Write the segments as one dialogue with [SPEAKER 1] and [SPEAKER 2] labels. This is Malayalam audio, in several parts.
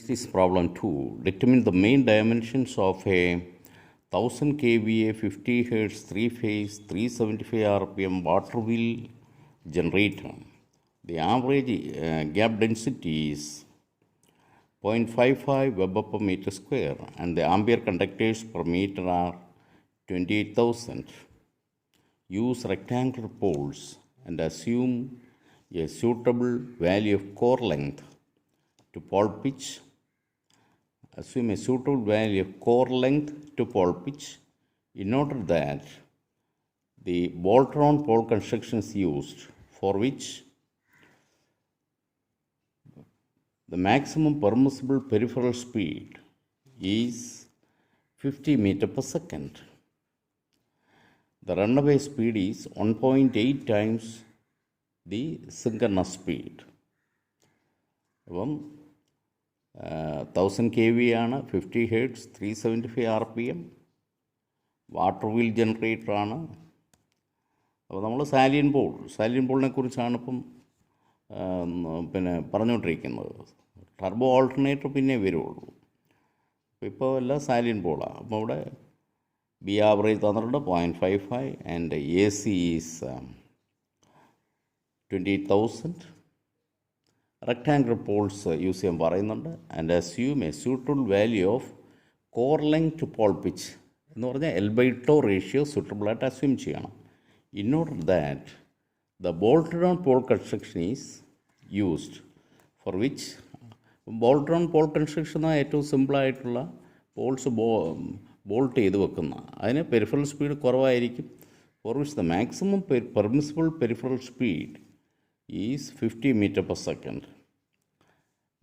[SPEAKER 1] This is problem 2. Determine the main dimensions of a 1000 kVA 50 Hz 3-phase 375 RPM water wheel generator. The average gap density is 0.55 Web per meter square and the ampere conductors per meter are 28,000. Use rectangular poles and assume a suitable value of core length to pole pitch. Assume a suitable value of core length to pole pitch in order that the bolt-on pole construction is used, for which the maximum permissible peripheral speed is 50 meter per second. The runaway speed is 1.8 times the synchronous speed. അപ്പം 1000 kV ആണ്, 50 Hz 375 RPM, വാട്ടർ വീൽ ജനറേറ്ററാണ്. അപ്പോൾ നമ്മൾ സാലിയൻ പോളിനെ കുറിച്ചാണ് ഇപ്പം പറഞ്ഞുകൊണ്ടിരിക്കുന്നത്. ടർബോ ഓൾട്ടർനേറ്റർ പിന്നെ വരുള്ളൂ. ഇപ്പോൾ എല്ലാം സാലിയൻ പോളാണ്. അപ്പോൾ ഇവിടെ ബി ആവറേജ് തന്നിട്ടുണ്ട് 0.55 and A C is 28,000. Rectangular Paul's use ചെയ്യാൻ പറയുന്നുണ്ട്. And assume A suitable value of core length to Paul pitch എന്ന് പറഞ്ഞാൽ L/T റേഷ്യോ സ്യൂട്ടബിളായിട്ട് അസ്യൂം ചെയ്യണം. In order that the bolted on pole construction is used, four which bolted on pole construction ഏറ്റവും സിമ്പിളായിട്ടുള്ള പോൾസ് ബോൾട്ട് ചെയ്ത് വെക്കുന്ന, അതിന് പെരിഫറൽ സ്പീഡ് കുറവായിരിക്കും. Four which the maximum permissible peripheral speed is 50 meter per second.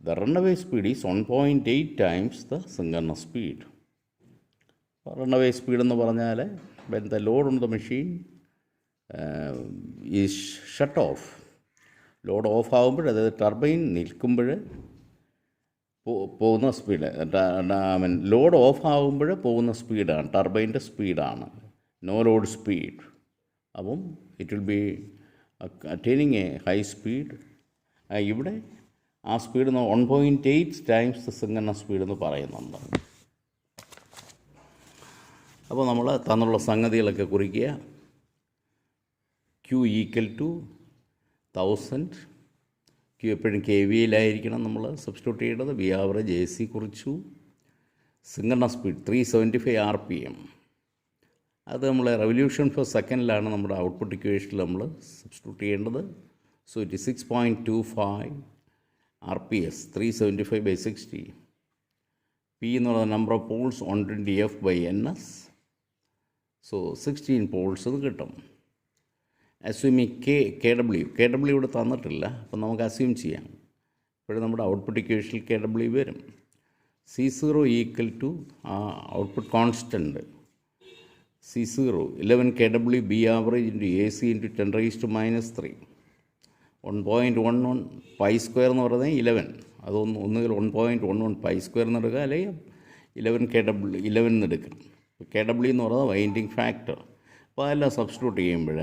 [SPEAKER 1] The runaway speed is 1.8 times the synchronous speed. Runaway speed എന്ന് പറഞ്ഞാൽ when the load on the machine is shut off, load of ആകുമ്പോൾ, അതായത് ടർബൈൻ നിൽക്കുമ്പോൾ പോകുന്ന സ്പീഡ്, ലോഡ് ഓഫ് ആകുമ്പോൾ പോകുന്ന സ്പീഡാണ് ടർബൈൻ്റെ സ്പീഡാണ്, നോ ലോഡ് സ്പീഡ്. അപ്പം it will be attaining A high speed. ഇവിടെ ആ സ്പീഡ് 1.8 ടൈംസ് ദ സിങ്കണസ് സ്പീഡ് എന്ന് പറയുന്നുണ്ട്. അപ്പോൾ നമ്മൾ തന്നുള്ള സംഗതികളൊക്കെ കുറിക്കുക. Q = 1000. Q എപ്പോഴും KVAയിലായിരിക്കണം നമ്മൾ സബ്സ്റ്റിറ്റ്യൂട്ട് ചെയ്യേണ്ടത്. വി ആവറേജ് AC കുറിച്ചു. സിങ്കണസ് സ്പീഡ് 375 RPM. അത് നമ്മൾ റെവല്യൂഷൻ പെർ സെക്കൻഡിലാണ് നമ്മുടെ ഔട്ട്പുട്ട് ഇക്വേഷനിൽ നമ്മൾ സബ്സ്റ്റിറ്റ്യൂട്ട് ചെയ്യേണ്ടത്. So it 6.25 RPS 375/60. P എന്ന് പറയുന്ന number of poles 120F/NS. So 16 poles അത് കിട്ടും. അസ്യൂമിങ് KW ഇവിടെ തന്നിട്ടില്ല, അപ്പം നമുക്ക് അസ്യൂം ചെയ്യാം. ഇപ്പോഴും നമ്മുടെ ഔട്ട്പുട്ട് ഇക്വേഷനിൽ KW വരും. C0 = ആ output constant C0 11 kW B average into AC into 10⁻³ 1.11 pi square എന്ന് പറയുന്നത് 11. ഒന്നുകിൽ 1.11 പൈ സ്ക്വയർ എന്ന് എടുക്കുക, അല്ലെങ്കിൽ 11 എന്ന് എടുക്കാം. KW എന്ന് പറയുന്നത് വൈൻഡിങ് ഫാക്ടർ. അപ്പോൾ അതെല്ലാം സബ്സ്റ്റിറ്റ്യൂട്ട് ചെയ്യുമ്പോൾ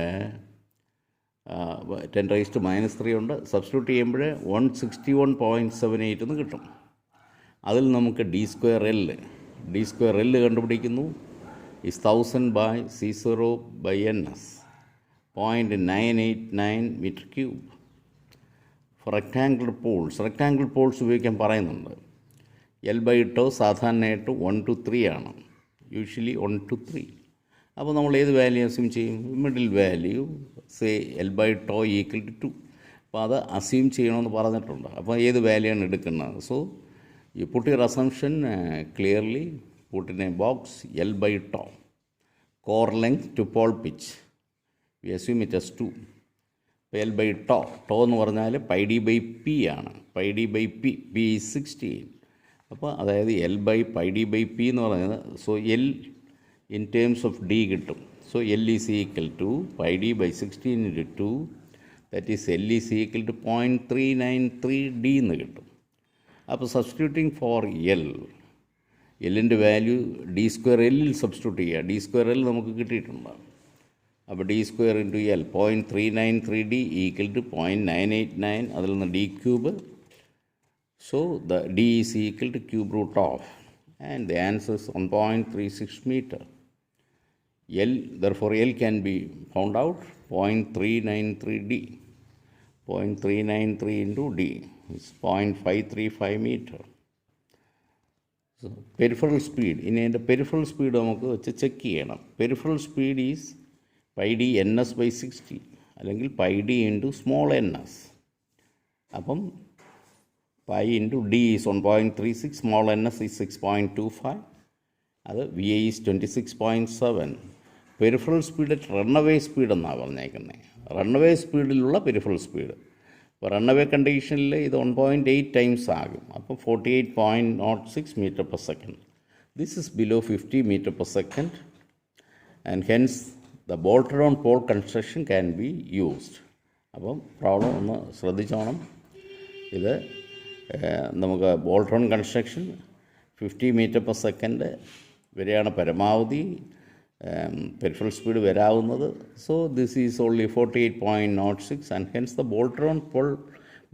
[SPEAKER 1] 10⁻³ ഉണ്ട്. സബ്സ്റ്റിറ്റ്യൂട്ട് ചെയ്യുമ്പോൾ 161.78 എന്ന് കിട്ടും. അതിൽ നമുക്ക് D²L കണ്ടുപിടിക്കുന്നു. is 1000/C0/NS 0.989 meter cube. For rectangular poles ഉപയോഗിക്കാൻ പറയുന്നുണ്ട്. L/T സാധാരണയായിട്ട് 1 to 3 ആണ്, യൂഷ്വലി 1 to 3. അപ്പോൾ നമ്മൾ ഏത് വാല്യൂ അസ്യൂം ചെയ്യും? Middle value say L/T = 2. അപ്പോൾ അത് അസ്യൂം ചെയ്യണമെന്ന് പറഞ്ഞിട്ടുണ്ട്. അപ്പോൾ ഏത് വാല്യൂ ആണ് എടുക്കുന്നത്? So you put your assumption clearly. put in a box L/T, core length to pole pitch. We assume it as 2. ഇപ്പോൾ L/T എന്ന് പറഞ്ഞാൽ πD/P ആണ്. πD/P is 16. അപ്പോൾ അതായത് L/πD/P എന്ന് പറയുന്നത്, so L in terms of D കിട്ടും. So L is equal to πD/16 into 2, that is L is equal to 0.393D എന്ന് കിട്ടും. അപ്പോൾ സബ്സ്റ്റിറ്റ്യൂട്ടിങ് ഫോർ എല്ലിൻ്റെ വാല്യൂ D²L സബ്സ്റ്റിറ്റ്യൂട്ട് ചെയ്യുക. D²L നമുക്ക് കിട്ടിയിട്ടുണ്ട്. അപ്പോൾ D² × L 0.393D = 0.989. അതിൽ നിന്ന് D³ So the D is equal to cube root of, and the answer is 1.36 meter. L, therefore L can be found out 0.393 D. 0.393 into D is 0.535 meter. So peripheral speed, in the peripheral speed നമുക്ക് വെച്ച് ചെക്ക് ചെയ്യണം. Peripheral speed is pi d ns by 60 അല്ലെങ്കിൽ pi d into small ns. അപ്പം pi into d is 1.36, small ns is 6.25, അത് V I is 26.7. Peripheral speed runaway speed എന്നാണ് പറഞ്ഞേക്കുന്നത്. റണ്ണവേ സ്പീഡിലുള്ള പെരിഫറൽ സ്പീഡ്. അപ്പോൾ റണ്ണവേ കണ്ടീഷനിൽ ഇത് 1.8 ടൈംസ് ആകും. അപ്പം 48.06 metre per second. This is below 50 metre per second, and hence the bolted on pole construction can be used. അപ്പം പ്രോബ്ലം ഒന്ന് ശ്രദ്ധിച്ചോണം. ഇത് നമുക്ക് bolted on construction 50 metre per second വരെയാണ് പരമാവധി പെരിഫറൽ സ്പീഡ് വരാവുന്നത്. So this is only 48.06, and hence the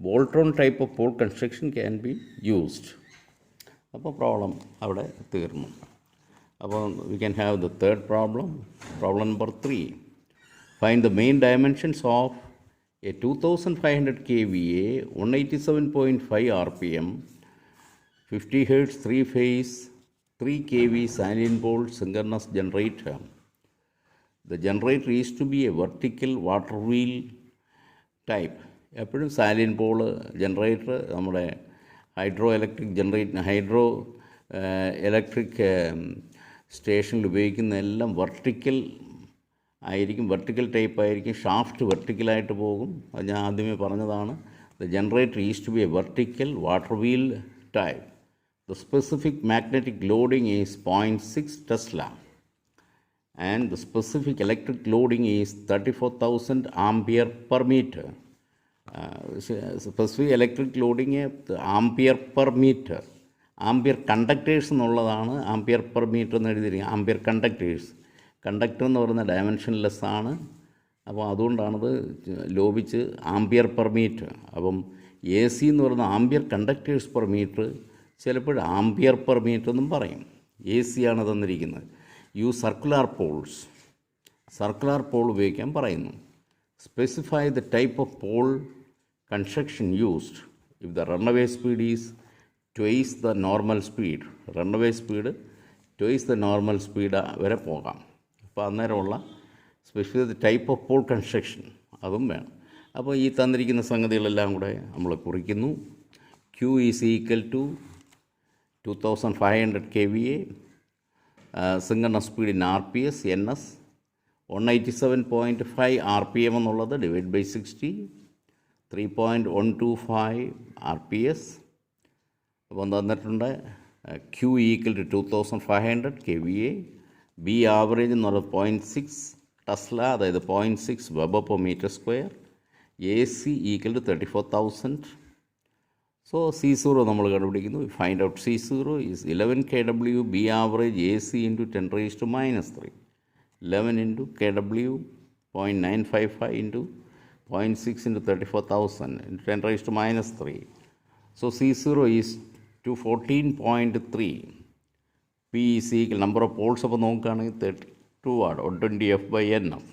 [SPEAKER 1] bolted on type of pole construction can be used. അപ്പോൾ പ്രോബ്ലം അവിടെ തീർന്നു. അപ്പോൾ we can have the third problem. Problem number 3. Find the main dimensions of a 2500 kVA 187.5 RPM 50 Hz 3-phase 3 kV silent pole synchronous generator. The generator is to be a vertical water wheel type. എപ്പോഴും സൈലൻറ്റ് പോൾ ജനറേറ്റർ നമ്മുടെ ഹൈഡ്രോ ഇലക്ട്രിക് സ്റ്റേഷനിൽ ഉപയോഗിക്കുന്ന എല്ലാം വെർട്ടിക്കൽ ആയിരിക്കും, വെർട്ടിക്കൽ ടൈപ്പ് ആയിരിക്കും. ഷാഫ്റ്റ് വെർട്ടിക്കലായിട്ട് പോകും. അത് ഞാൻ ആദ്യമേ പറഞ്ഞതാണ്. The generator is to be a vertical water wheel type. The specific magnetic loading is 0.6 Tesla, and the specific electric loading is 34,000 ampere per meter. Specific electric loading ampere per meter. Ampere conductors എന്നുള്ളതാണ് ആംപിയർ പെർ മീറ്റർ എന്ന് എഴുതിയിരിക്കുന്നത്. ആംപിയർ കണ്ടക്ടേഴ്സ്, കണ്ടക്ടർ എന്ന് പറയുന്ന ഡയമെൻഷൻലെസ് ആണ്. അപ്പോൾ അതുകൊണ്ടാണത് ലോപിച്ച് ആംപിയർ പെർ മീറ്റർ. അപ്പം എ സി എന്ന് പറയുന്ന ആംപിയർ കണ്ടക്ടേഴ്സ് പെർ മീറ്റർ, ചിലപ്പോൾ ആംപിയർ പെർ മീറ്റർ എന്നും പറയും. എ സി ആണ് തന്നിരിക്കുന്നത്. സർക്കുലാർ പോൾ ഉപയോഗിക്കാൻ പറയുന്നു. Specify the type of pole construction used if the runaway speed is twice the normal speed. Runaway speed twice the normal speed വരെ പോകാം. അപ്പോൾ അന്നേരമുള്ള specify the type of pole construction അതും വേണം. അപ്പോൾ ഈ തന്നിരിക്കുന്ന സംഗതികളെല്ലാം കൂടെ നമ്മൾ കുറിക്കുന്നു. Q is equal to 2500 kVA, synchronous speed in RPS, NS 187.5 RPM എന്നുള്ളത് ഡിവൈഡ് ബൈ 60, 3.125 RPS. അപ്പോൾ തന്നിട്ടുണ്ട് Q equal to 2500 kVA, B average എന്ന് പറയുന്നത് 0.6 ടെസ്ല, അതായത് 0.6 weber per metre square. AC equal to 34,000. So C0 നമ്മൾ കണ്ടുപിടിക്കുന്നു. Find out C0 is 11 kW B average AC into 10⁻³ 11 into kW 0.955 into 0.6 into 34,000 into 10⁻³ so C0 ഈസ് 214.3. P is equal number of poles. അപ്പോൾ നോക്കുകയാണെങ്കിൽ 32 ആണ്. 120F/NF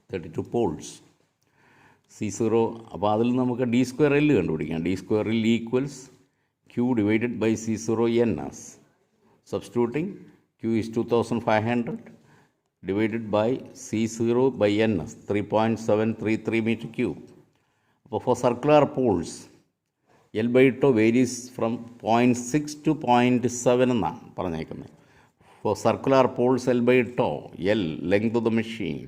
[SPEAKER 1] 32 Paul's. C0, അപ്പോൾ അതിൽ നമുക്ക് D²L കണ്ടുപിടിക്കാം. D²L equals Q divided by C0 NS. Substituting Q is 2500 divided by C0 by NS 3.733 metre cube. അപ്പോൾ for circular poles L/τ varies from 0.6 to 0.7 എന്നാണ് പറഞ്ഞേക്കുന്നത്. For circular poles L/τ, L length of the machine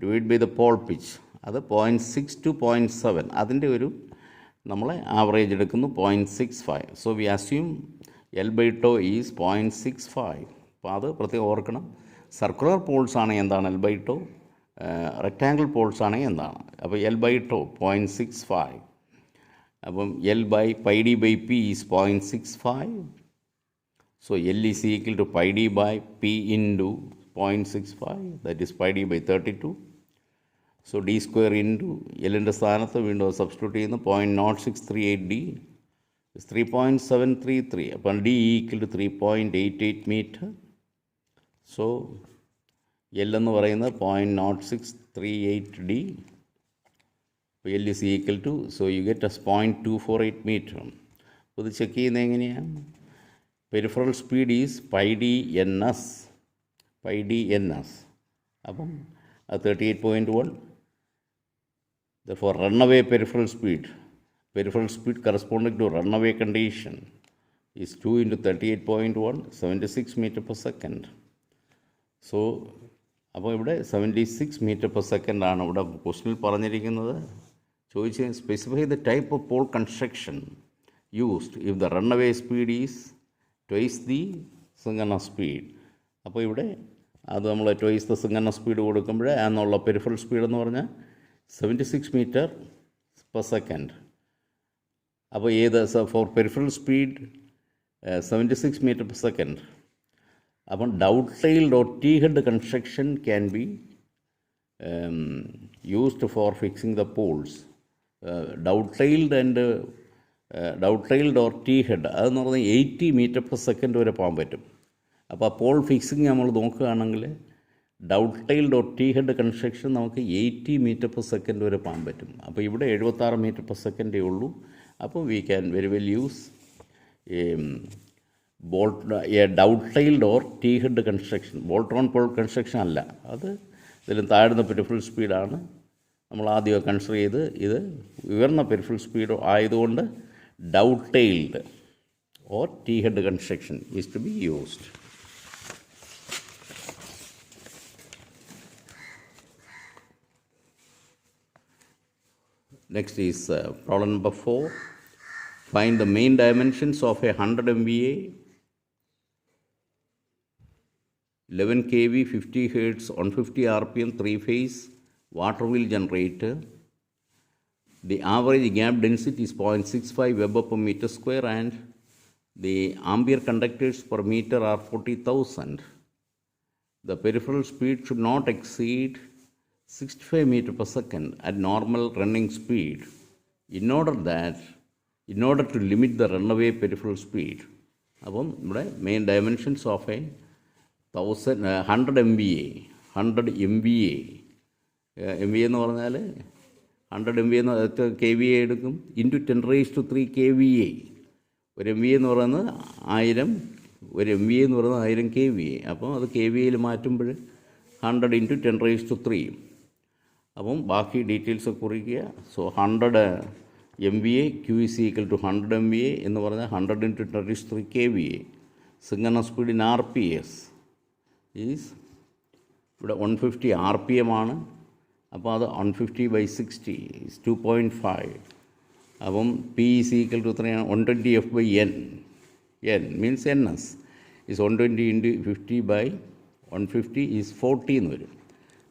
[SPEAKER 1] divide by the pole pitch, അത് 0.6 to 0.7. അതിൻ്റെ ഒരു നമ്മൾ ആവറേജ് എടുക്കുന്നു 0.65. So we assume L/τ is 0.65. അപ്പോൾ അത് പ്രത്യേകം ഓർക്കണം. സർക്കുലർ പോൾസ് ആണെങ്കിൽ എന്താണ് L/τ, റെക്റ്റാങ്കിൾ പോൾസ് ആണെങ്കിൽ എന്താണ്. അപ്പോൾ L/τ 0.65. അപ്പം L by pi D by P is 0.65. So L is equal to pi D by P into 0.65, that is pi D by 32. So D² into എല്ലിൻ്റെ സ്ഥാനത്ത് വീണ്ടും സബ്സ്റ്റിറ്റ്യൂട്ട് ചെയ്യുന്നു 0.0638D is 3.733. Upon D equal to 3.88 meter. So L എന്ന് പറയുന്നത് 0.0638 D. L is equal to, so you get as 0.248 meter. അപ്പോൾ ഇത് ചെക്ക് ചെയ്യുന്നത് എങ്ങനെയാണ്? Peripheral speed is pi D N S. അപ്പം അത് 38.1. Therefore runaway peripheral speed corresponding to runaway condition is 2 into 38.1, 76 meter per second. So അപ്പോൾ ഇവിടെ 76 meter per second ആണ് ഇവിടെ ക്വസ്റ്റനിൽ പറഞ്ഞിരിക്കുന്നത്. ചോദിച്ച് specify the type of pole construction used if the runaway speed is twice the synchronous speed. അപ്പോൾ ഇവിടെ അത് നമ്മൾ ട്വൈസ് ദ സിങ്കണസ് സ്പീഡ് കൊടുക്കുമ്പോൾ എന്നുള്ള പെരിഫറൽ സ്പീഡ് എന്ന് പറഞ്ഞാൽ 76 meter per second. അപ്പോൾ ഏത് for peripheral speed 76 meter per second. അപ്പം dovetailed or T-head construction can be used for fixing the poles. Dovetailed or T-head അതെന്ന് പറഞ്ഞാൽ 80 meter per second വരെ പോകാൻ പറ്റും. അപ്പോൾ ആ പോൾ ഫിക്സിങ് നമ്മൾ നോക്കുകയാണെങ്കിൽ ഡൗട്ടെയിൽഡ് ഓർ T-head കൺസ്ട്രക്ഷൻ നമുക്ക് 80 meter per second വരെ പോകാൻ പറ്റും. അപ്പോൾ ഇവിടെ 76 meter per second ഉള്ളൂ. അപ്പോൾ we can very well use dovetailed or T-head construction. Bolt on pole construction അല്ല, അത് ഇതിലും താഴ്ന്ന പെരിഫറൽ സ്പീഡാണ് നമ്മൾ ആദ്യം കൺസിഡർ ചെയ്ത്. ഇത് ഉയർന്ന പെരിഫറൽ സ്പീഡ് ആയതുകൊണ്ട് dovetailed or T-head construction is to be used. Next is problem number 4. Find the main dimensions of a 100 MVA, 11 kV, 50 Hz, 150 RPM, 3-phase water wheel generator. The average gap density is 0.65 Weber per meter square and the ampere conductors per meter are 40,000. The peripheral speed should not exceed 65 meter per second at normal running speed in order to limit the runaway peripheral speed. അപ്പം ഇവിടെ main dimensions of A 100 MVA എന്ന് പറഞ്ഞാൽ 100 MVA എന്ന് KVA എടുക്കും ഇൻറ്റു 10⁻³ KVA. ഒരു MVA എന്ന് പറയുന്നത് 1000, ഒരു MVA എന്ന് പറയുന്നത് 1000 KVA. അപ്പോൾ അത് KVAയിൽ മാറ്റുമ്പോൾ 100 × 10⁻³. അപ്പം ബാക്കി ഡീറ്റെയിൽസ് കുറിക്കുക. So 100 MVA Q is equal to 100 MVA എന്ന് പറഞ്ഞാൽ 100 × 10⁻³ KVA. Synchronous speed in RPS is ഇവിടെ 150 RPM ആണ്. അപ്പോൾ അത് 150/60 is 2.5. അപ്പം P is equal to 120F/N. N means NS is 120 × 50/150 is 40 എന്ന് വരും.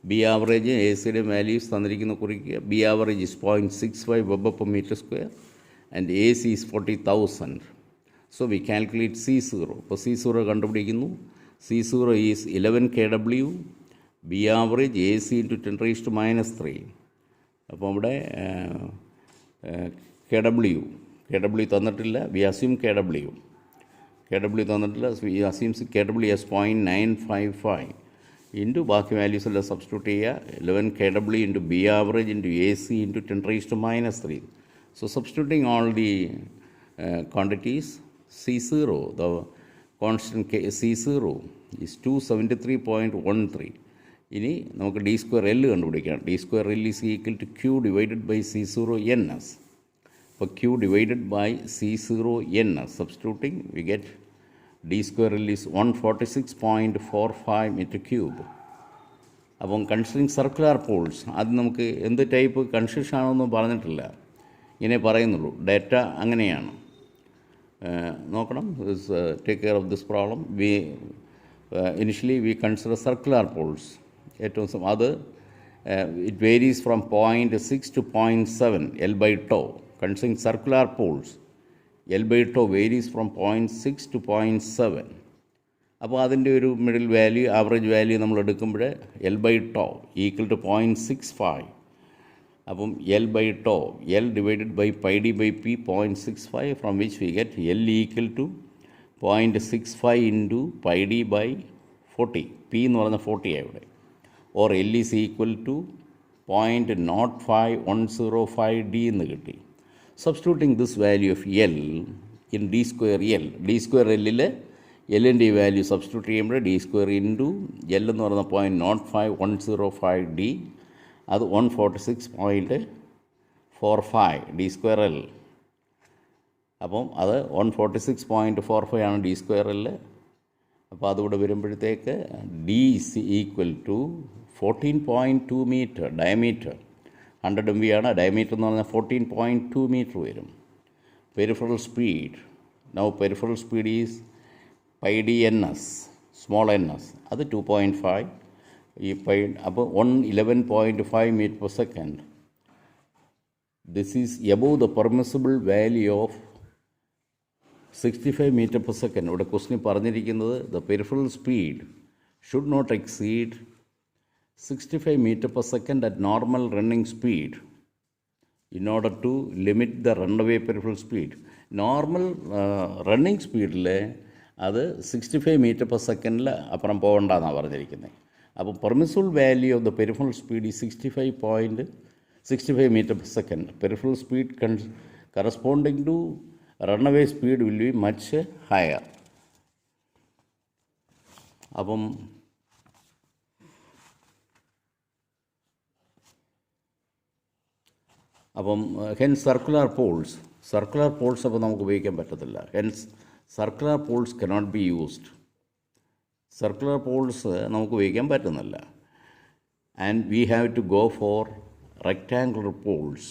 [SPEAKER 1] ബി ആവറേജ് എ സിയുടെ വാല്യൂസ് തന്നിരിക്കുന്ന കുറിക്കുക. B average is 0.65 Weber per meter square and AC is 40,000. So we calculate C0. അപ്പോൾ C0 കണ്ടുപിടിക്കുന്നു. C0 is 11 kW. B average AC × 10⁻³ അപ്പോൾ ഇവിടെ KW തന്നിട്ടില്ല. വി അസ്യൂം KW തന്നിട്ടില്ല. We assumes KW as 0.955 into ബാക്കി വാല്യൂസ് എല്ലാം സബ്സ്റ്റിറ്റ്യൂട്ട് ചെയ്യുക. 11 kW ഇൻറ്റു B average into AC into 10⁻³ So substituting all the quantities, C0, the constant C0 is 273.13. ഇനി നമുക്ക് D²L കണ്ടുപിടിക്കാം. D²L is equal to Q divided by C0 NS. അപ്പോൾ Q divided by C0 NS substituting we get D²L is 146.45 m³. അപ്പം കൺസിഡറിങ് സർക്കുലർ പോൾസ് അത് നമുക്ക് എന്ത് ടൈപ്പ് കൺസ്ട്രക്ഷൻ ആണെന്നൊന്നും പറഞ്ഞിട്ടില്ല, ഇങ്ങനെ പറയുന്നുള്ളൂ. ഡാറ്റ അങ്ങനെയാണ്. നോക്കണം. Take care of this problem. Initially we consider circular poles. ഏറ്റവും അത് it varies from 0.6 to 0.7 L/τ. Considering circular poles L/τ varies from 0.6 to 0.7. അപ്പോൾ അതിൻ്റെ ഒരു മിഡിൽ വാല്യൂ, ആവറേജ് വാല്യൂ നമ്മൾ എടുക്കുമ്പോൾ L/τ ഈക്വൽ ടു 0.65. അപ്പം L by tau, L divided by pi D by P 0.65, from which we get L equal to 0.65 into pi D by 40. P എന്ന് പറയുന്ന 40 ഇവിടെ. Or L is equal to 0.05 D എന്ന് കിട്ടി. Substituting this value of L in D square L, D square എല്ലിൽ എല്ലിൻ്റെ ഈ വാല്യൂ സബ്സ്റ്റിറ്റ്യൂട്ട് ചെയ്യുമ്പോൾ ഡി സ്ക്വയർ ഇൻറ്റു എൽ എന്ന് പറയുന്ന 0.05 ഡി, അത് 146.45 ഡി സ്ക്വയർ എൽ. അപ്പം അത് 146.45 ആണ് ഡി സ്ക്വയർ എൽ. അപ്പോൾ അതിവിടെ വരുമ്പോഴത്തേക്ക് D is equal to 14.2 metre diameter. 100 MV ആണ്, ഡയമീറ്റർ എന്ന് പറഞ്ഞാൽ 14.2 മീറ്റർ വരും. Peripheral speed, now peripheral speed is pi D N S, small N S, അത് 2.5. ഈ അപ്പോൾ 111.5 metre per second. This is above the permissible value of 65 metre per second. ഇവിടെ ക്വസ്റ്റിന് പറഞ്ഞിരിക്കുന്നത് the peripheral speed should not exceed 65 meter per second at normal running speed in order to limit the runaway peripheral speed. Normal running സ്പീഡിൽ അത് 65 മീറ്റർ പെർ സെക്കൻഡിൽ അപ്പുറം പോകണ്ടെന്നാണ് പറഞ്ഞിരിക്കുന്നത്. അപ്പോൾ permissible value of the peripheral speed ഈ 65 metre per second. Peripheral speed corresponding to runaway speed will be much higher. അപ്പം ഹെൻസ് സർക്കുലർ പോൾസ് അപ്പോൾ നമുക്ക് ഉപയോഗിക്കാൻ പറ്റത്തില്ല. Hence circular poles cannot be used. Circular poles നമുക്ക് ഉപയോഗിക്കാൻ പറ്റുന്നില്ല. And we have to go for rectangular poles.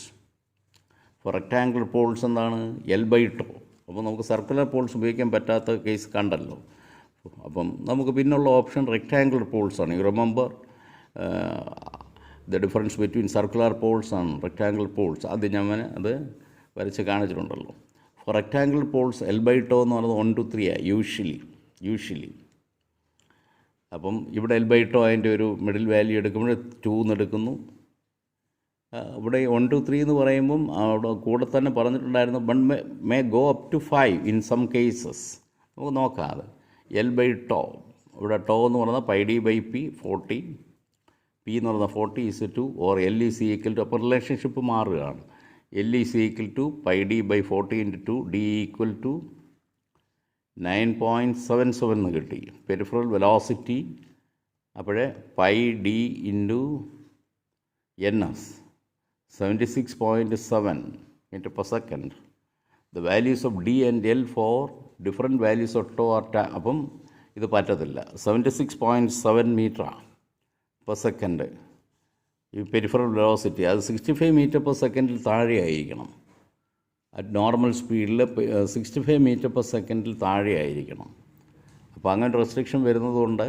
[SPEAKER 1] For rectangular poles എന്താണ്? L by tau. അപ്പോൾ നമുക്ക് സർക്കുലർ പോൾസ് ഉപയോഗിക്കാൻ പറ്റാത്ത കേസ് കണ്ടല്ലോ. അപ്പം നമുക്ക് പിന്നുള്ള ഓപ്ഷൻ റെക്റ്റാങ്കുലർ പോൾസാണ്. You remember the difference between circular poles and rectangular poles. അത് ഞാൻ അത് വരച്ച് കാണിച്ചിട്ടുണ്ടല്ലോ. For rectangular poles L by tau എന്ന് പറയുന്നത് 1 to 3 യൂഷ്വലി. അപ്പം ഇവിടെ എൽ ബൈ ടോ അതിൻ്റെ ഒരു മിഡിൽ വാല്യൂ എടുക്കുമ്പോൾ 2 എന്ന് എടുക്കുന്നു. ഇവിടെ 1 to 3 എന്ന് പറയുമ്പം അവിടെ കൂടെ തന്നെ പറഞ്ഞിട്ടുണ്ടായിരുന്നു one may go up to 5 in some cases. നമുക്ക് നോക്കാം. എൽ ബൈ ടോ, ഇവിടെ ടോ എന്ന് പറയുന്നത് pi D by P 40, P എന്ന് പറയുന്നത് 40 is 2, or L is equal to, അപ്പോൾ റിലേഷൻഷിപ്പ് മാറുകയാണ്. L is equal to pi D by 40 into 2, D equal to 9.77 എന്ന് കിട്ടി. പെരിഫറൽ വെലോസിറ്റി അപ്പോഴേ pi D into N S 76.7 metre per second. The values of D and L for different values of tau are അപ്പം ഇത് പറ്റത്തില്ല. 76.7 മീറ്ററാണ് പെർ സെക്കൻഡ് ഈ പെരിഫറൽ വെലോസിറ്റി. അത് 65 മീറ്റർ പെർ സെക്കൻഡിൽ താഴെ ആയിരിക്കണം. അറ്റ് നോർമൽ സ്പീഡിൽ 65 മീറ്റർ പെർ സെക്കൻഡിൽ താഴെ ആയിരിക്കണം. അപ്പോൾ അങ്ങനെ റെസ്ട്രിക്ഷൻ വരുന്നതുകൊണ്ട്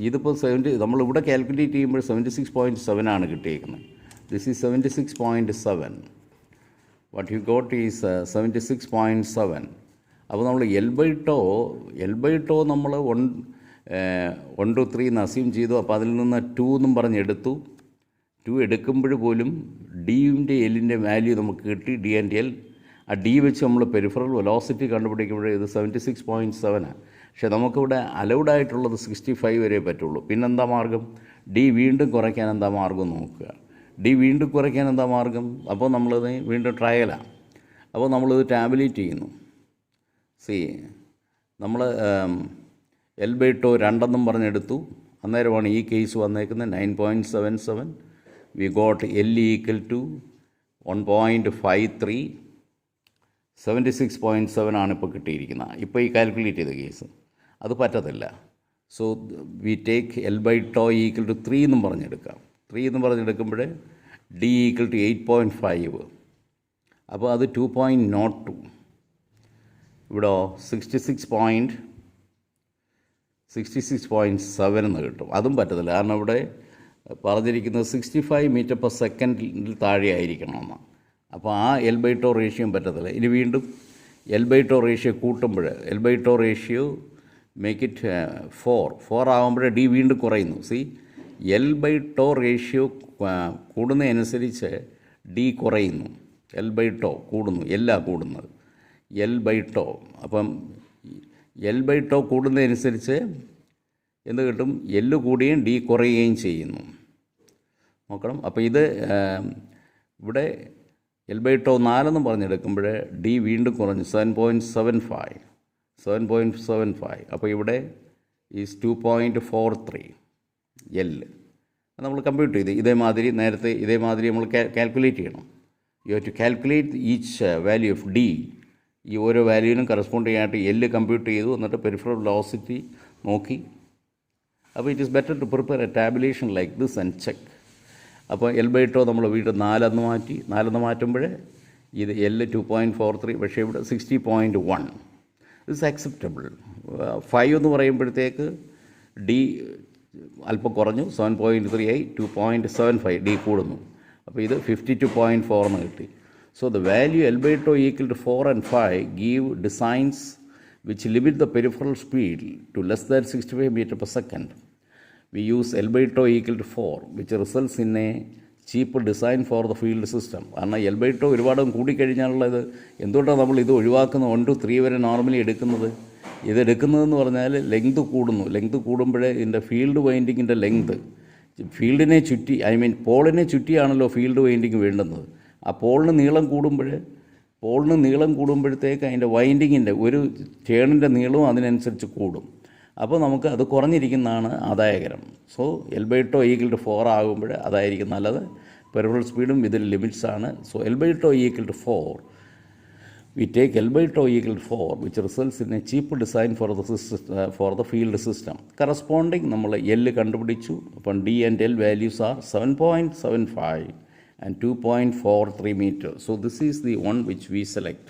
[SPEAKER 1] ഇതിപ്പോൾ നമ്മളിവിടെ കാൽക്കുലേറ്റ് ചെയ്യുമ്പോൾ 76.7 ആണ് കിട്ടിയിരിക്കുന്നത്. This is 76.7. What you got is 76.7. അപ്പോൾ നമ്മൾ എൽ ബൈ ടോ നമ്മൾ 1 to 3 എന്ന് അസ്യൂം ചെയ്തു. അപ്പോൾ അതിൽ നിന്ന് 2 എന്നും പറഞ്ഞെടുത്തു. 2 എടുക്കുമ്പോൾ പോലും ഡിയുടെ എല്ലിൻ്റെ വാല്യൂ നമുക്ക് കിട്ടി, ഡി ആൻഡ് എൽ. ആ ഡി വെച്ച് നമ്മൾ പെരിഫറൽ വെലോസിറ്റി കണ്ടുപിടിക്കുമ്പോൾ ഇത് 76.7 ആണ്. പക്ഷേ നമുക്കിവിടെ അലൗഡ് ആയിട്ടുള്ളത് 65 വരെ പറ്റുള്ളൂ. പിന്നെന്താ മാർഗം? ഡി വീണ്ടും കുറയ്ക്കാൻ എന്താ മാർഗം നോക്കുക. അപ്പോൾ നമ്മളിത് വീണ്ടും ട്രയലാണ്. അപ്പോൾ നമ്മളിത് ടാബുലേറ്റ് ചെയ്യുന്നു. നമ്മൾ എൽ ബൈ ടോ 2 എന്നും പറഞ്ഞെടുത്തു. അന്നേരമാണ് ഈ കേസ് വന്നേക്കുന്നത് 9.77. We got L equal to 1.53. 76.7 ആണ് ഇപ്പോൾ കിട്ടിയിരിക്കുന്നത്. ഇപ്പോൾ ഈ കാൽക്കുലേറ്റ് ചെയ്ത കേസ് അത് പറ്റത്തില്ല. So we take L by tau equal to 3 എന്നും പറഞ്ഞെടുക്കുമ്പോൾ ഡി ഈക്വൽ ടു 8.5. അപ്പോൾ അത് 2.02. ഇവിടെ 66.7 എന്ന് കിട്ടും. അതും പറ്റത്തില്ല. കാരണം ഇവിടെ പറഞ്ഞിരിക്കുന്നത് 65 മീറ്റർ പെർ സെക്കൻഡിൽ താഴെ ആയിരിക്കണമെന്നാണ്. അപ്പോൾ ആ എൽ ബൈ ടോ റേഷ്യോയും പറ്റത്തില്ല. ഇനി വീണ്ടും എൽ ബൈ ടോ റേഷ്യോ കൂട്ടുമ്പോൾ L by tau ratio make it 4 ആകുമ്പോൾ ഡി വീണ്ടും കുറയുന്നു. L/τ റേഷ്യോ കൂടുന്നതനുസരിച്ച് ഡി കുറയുന്നു. L/τ കൂടുന്നു, എല്ലാ കൂടുന്നത് L/τ. അപ്പം L/τ കൂടുന്നതനുസരിച്ച് എന്ത് കിട്ടും? L കൂടുകയും ഡി കുറയുകയും ചെയ്യുന്നു. നോക്കണം. അപ്പോൾ ഇത് ഇവിടെ L/τ 4 പറഞ്ഞെടുക്കുമ്പോൾ ഡി വീണ്ടും കുറഞ്ഞു, 7.75. അപ്പോൾ ഇവിടെ ഈസ് 2.43 L. നമ്മൾ കമ്പ്യൂട്ട് ചെയ്ത് ഇതേമാതിരി നമ്മൾ കാൽക്കുലേറ്റ് ചെയ്യണം. You have to calculate each value of D. ഈ ഓരോ വാല്യൂവിനും കറസ്പോണ്ട് ചെയ്യാനായിട്ട് L കമ്പ്യൂട്ട് ചെയ്തു, എന്നിട്ട് പെരിഫറൽ വെലോസിറ്റി നോക്കി. അപ്പോൾ it is better to prepare a tabulation like this and check. അപ്പോൾ L/τ നമ്മൾ വീണ്ടും 4 മാറ്റുമ്പോൾ ഇത് L 2.43, പക്ഷേ ഇവിടെ 60.1. This acceptable. 5 എന്ന് പറയുമ്പോഴത്തേക്ക് ഡി അല്പം കുറഞ്ഞു, 7.3 2.75 ഡി കൂടുന്നു. അപ്പോൾ ഇത് 52.4 എന്ന് കിട്ടി. So the value L/τ equal to 4 and 5 give designs which limit the peripheral speed to less than 65 meter per second. We use L/τ equal to 4, which results in a cheaper design for the field system. കാരണം L/τ ഒരുപാട് കൂടിക്കഴിഞ്ഞാലുള്ളത് എന്തുകൊണ്ടാണ് നമ്മൾ ഇത് ഒഴിവാക്കുന്നത്? 1 to 3 വരെ നോർമലി ഇതെടുക്കുന്നതെന്ന് പറഞ്ഞാൽ ലെങ്ത് കൂടുമ്പോഴേ ഇതിൻ്റെ ഫീൽഡ് വൈൻഡിങ്ങിൻ്റെ ലെങ്ത് ഫീൽഡിനെ ചുറ്റി, പോളിനെ ചുറ്റിയാണല്ലോ ഫീൽഡ് വൈൻഡിങ് വേണ്ടുന്നത്. ആ പോളിന് നീളം കൂടുമ്പോഴത്തേക്ക് അതിൻ്റെ വൈൻഡിങ്ങിൻ്റെ ഒരു ടേണിൻ്റെ നീളവും അതിനനുസരിച്ച് കൂടും. അപ്പോൾ നമുക്ക് അത് കുറഞ്ഞിരിക്കുന്നതാണ് ആദായകരം. സോ L/τ ഈക്വൽ ടു 4 ആകുമ്പോൾ അതായിരിക്കും നല്ലത്. പെരിഫറൽ സ്പീഡും ഇതിൽ ലിമിറ്റ്സാണ്. So L/τ equal to 4. We take L/τ equal to 4, which results in a cheaper design for the field system. Corresponding നമ്മൾ L കണ്ടുപിടിച്ചു. അപ്പം D and L values are 7.75 and 2.43 meters. So this is the one which we select.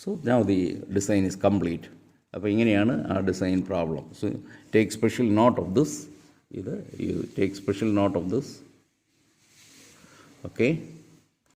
[SPEAKER 1] So now the design is complete. അപ്പോൾ ഇങ്ങനെയാണ് ആ design problem. So take special note of this. You take special note of this. Okay.